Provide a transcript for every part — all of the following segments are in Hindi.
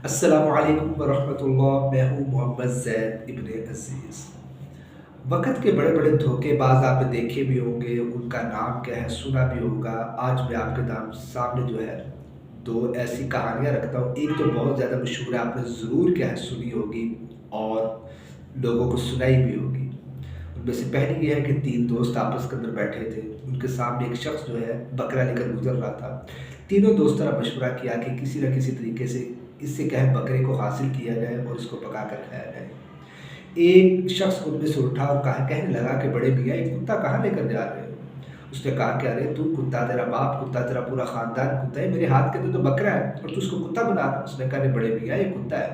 अस्सलामुअलैकुम वरहमतुल्लाह। मैं हूँ मोहम्मद ज़ैद इब्ने अज़ीज़। वक़्त के बड़े-बड़े धोखेबाज़ आपने देखे भी होंगे, उनका नाम क्या है सुना भी होगा। आज मैं आपके नाम सामने जो है 2 ऐसी कहानियाँ रखता हूँ। एक तो बहुत ज़्यादा मशहूर है, आपने ज़रूर क्या है सुनी होगी और लोगों को सुनाई भी होगी। उनमें से पहली ये है कि 3 दोस्त आपस के अंदर बैठे थे। उनके सामने एक शख़्स जो है बकरा लेकर गुज़र रहा था। तीनों दोस्तों ने मशवरा किया कि किसी न किसी तरीके से इससे क्या है बकरे को हासिल किया जाए और इसको पका कर खाया जाए। एक शख़्स उनमें से उठा और कहा कहने लगा कि बड़े मियाँ ये कुत्ता कहाँ लेकर जा रहे हो? उसने कहा कि अरे तू कुत्ता, तेरा बाप कुत्ता, तेरा पूरा ख़ानदान कुत्ता है, मेरे हाथ के अंदर तो बकरा है और तू उसको कुत्ता बना रहा है। उसने कहा अरे बड़े मियाँ ये कुत्ता है।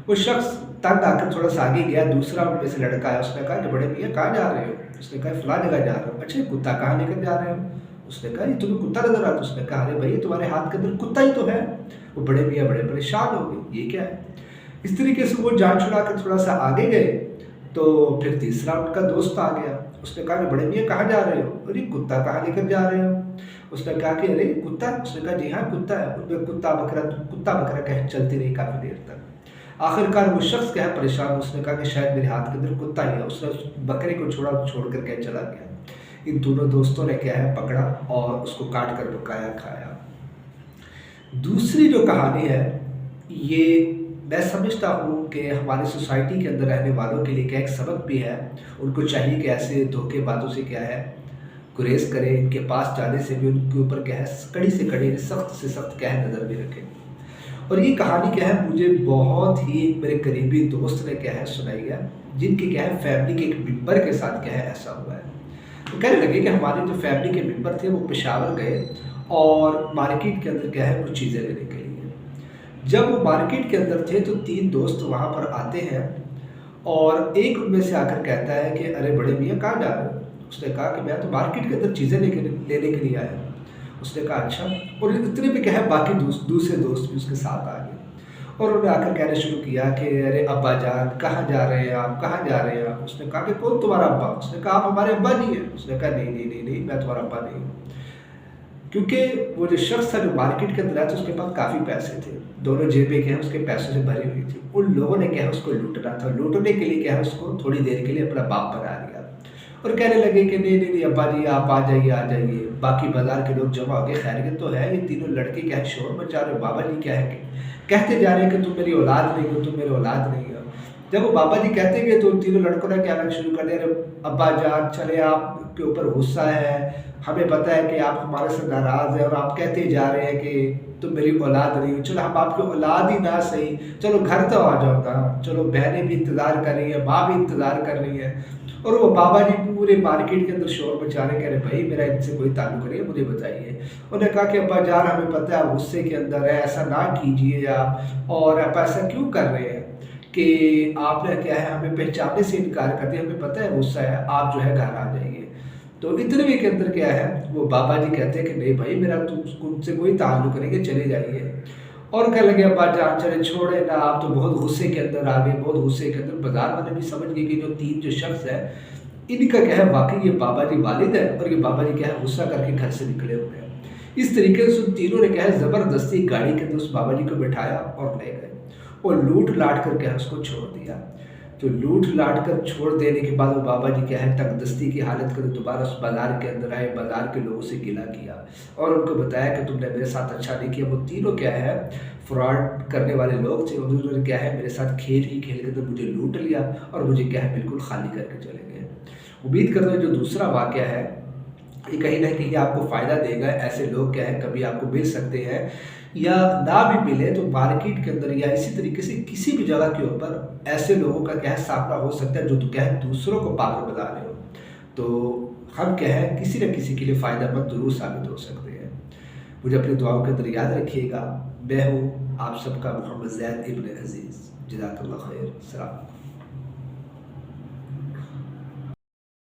वो शख़्स तंग आकर थोड़ा-सा आगे गया, दूसरा उनमें से लड़का आया, उसने कहा कि बड़े मियाँ कहाँ जा रहे हो? उसने कहा फलाँ जगह जा रहा हूँ। अच्छा ये कुत्ता कहाँ लेकर जा रहे हो? उसने कहा ये तुम्हें कुत्ता नज़र आता है? उसने कहा अरे भई तुम्हारे हाथ के अंदर कुत्ता ही तो है। वो बड़े मियाँ बड़े परेशान हो गए, ये क्या है? इस तरीके से वो जान छुड़ा कर थोड़ा-सा आगे गए, तो फिर तीसरा उनका दोस्त आ गया। उसने कहा कि बड़े मियाँ कहाँ जा रहे हो? अरे कुत्ता कहाँ लेकर जा रहे हो? उसने कहा कि अरे कुत्ता? उसने कहा जी हाँ, कुत्ता है। उनमें कुत्ता-बकरा कहे चलती रही काफ़ी देर तक। आखिरकार वो शख़्स क्या है परेशान, उसने कहा कि शायद मेरे हाथ के अंदर कुत्ता ही है। उसने उस बकरे को छोड़ कर के चला गया। इन दोनों दोस्तों ने क्या है पकड़ा और उसको काट कर पकाया, खाया। दूसरी जो कहानी है, ये मैं समझता हूँ कि हमारी सोसाइटी के अंदर रहने वालों के लिए क्या एक सबक भी है। उनको चाहिए कि ऐसे धोखेबाज़ों से क्या है, गुरेज़ करें, इनके पास जाने से भी उनके ऊपर क्या है कड़ी से कड़ी, सख्त से सख्त क्या है नज़र भी रखें। और ये कहानी क्या है मुझे बहुत ही एक मेरे करीबी दोस्त ने क्या है सुनाई है, जिनकी क्या है फैमिली के एक मेंबर के साथ क्या है ऐसा हुआ है। तो कहने लगे कि हमारे जो फैमिली के मेंबर थे वो पेशावर गए और मार्केट के अंदर क्या है कुछ चीज़ें लेने के लिए। जब वो मार्केट के अंदर थे तो 3 दोस्त वहाँ पर आते हैं और एक उनमें से आकर कहता है कि अरे बड़े मियाँ कहाँ जा रहे हो? उसने कहा कि मैं तो मार्केट के अंदर चीज़ें लेने के लिए आया हूँ। उसने कहा अच्छा। और इतने में क्या है बाकी दूसरे दोस्त भी उसके साथ आ गए और उन्होंने आकर कहना शुरू किया कि अरे अब्बा जान कहाँ जा रहे हैं आप? कहाँ जा रहे हैं आप? उसने कहा कि कौन तुम्हारा अब्बा? उसने कहा आप हमारे अब्बा नहीं हैं। उसने कहा नहीं, मैं तुम्हारा अब्बा नहीं हूँ। क्योंकि वो जो शख्स था जो मार्केट के अंदर आया था उसके पास काफ़ी पैसे थे। दोनों जेबें क्या है उसके पैसों से भरी हुई थी। उन लोगों ने क्या है उसको लूटना था। लूटने के लिए क्या है उसको थोड़ी देर के लिए अपना बाप बना लिया और कहने लगे कि नहीं अब्बा जी आप आ जाइए, आ जाइए। बाकी बाज़ार के लोग जमा हो गए, खैरियत तो है? ये तीनों लड़के क्या है शोर मचा रहे हो? बाबा जी क्या है कि कहते जा रहे हैं कि तुम मेरी औलाद नहीं हो, तुम मेरी औलाद नहीं हो। जब वो बाबा जी कहते गए तो उन तीनों लड़कों ने कहना शुरू कर दिया, अरे अब्बा जान चले आपके ऊपर गुस्सा है, हमें पता है कि आप हमारे से नाराज़ हैं और आप कहते जा रहे हैं कि तुम मेरी औलाद नहीं हो। चलो हम आपकी औलाद ही ना सही, चलो घर तो आ जाओ ना। चलो बहनें भी इंतज़ार कर रही हैं, माँ भी इंतज़ार कर रही है। और वो बाबा जी पूरे मार्केट के अंदर शोर मचा रहे, कह रहे भाई मेरा इनसे कोई ताल्लुक नहीं है, मुझे बताइए। उन्होंने कहा कि अब्बा जान हमें पता है आप गुस्से के अंदर है, ऐसा ना कीजिए आप, और आप ऐसा क्यों कर रहे हैं कि आपने क्या है हमें पहचानने से इनकार कर दिया, हमें पता है गुस्सा है, आप जो है घर आ जाइए। तो इतने में के अंदर क्या है वो बाबा जी कहते हैं कि नहीं भाई मेरा तुमसे कोई ताल्लुक नहीं है, चले जाइए। और कहने लगे अब्बा जान चले छोड़े ना, आप तो बहुत गुस्से के अंदर आ गए, बहुत गुस्से के अंदर। बाजार वाले भी समझ गए कि जो 3 जो शख्स है इनका क्या है वाकई ये बाबा जी वालिद है और ये बाबा जी क्या है गुस्सा करके घर से निकले हुए हैं। इस तरीके से उन तीनों ने क्या है ज़बरदस्ती गाड़ी के अंदर उस बाबा जी को बिठाया और ले गए और लूट लाट कर क्या है उसको छोड़ दिया। तो लूट लाट कर छोड़ देने के बाद वो बाबा जी क्या है तंगदस्ती की हालत कर दोबारा उस बाजार के अंदर आए, बाजार के लोगों से गिला किया और उनको बताया कि तुमने मेरे साथ अच्छा नहीं किया। वो तीनों क्या है फ्रॉड करने वाले लोग थे, उन्होंने क्या है मेरे साथ खेल ही खेल के तो मुझे लूट लिया और मुझे क्या है बिल्कुल खाली करके चले गए। उम्मीद करता हूँ जो दूसरा वाक़या है ये कहीं न कहीं आपको फ़ायदा देगा। ऐसे लोग क्या है कभी आपको मिल सकते हैं या ना भी मिले तो मार्केट के अंदर या इसी तरीके से किसी भी जगह के ऊपर ऐसे लोगों का क्या है सामना हो सकता है जो क्या है दूसरों को पागल बना रहे हो। तो हम क्या है किसी न किसी के लिए फ़ायदेमंद ज़रूर साबित हो सकते हैं। मुझे अपनी दुआओं के अंदर याद रखिएगा। मैं हूँ आप सबका मोहम्मद ज़ैद इब्न अज़ीज़। जज़ाकल्लाह खैर। सलाम।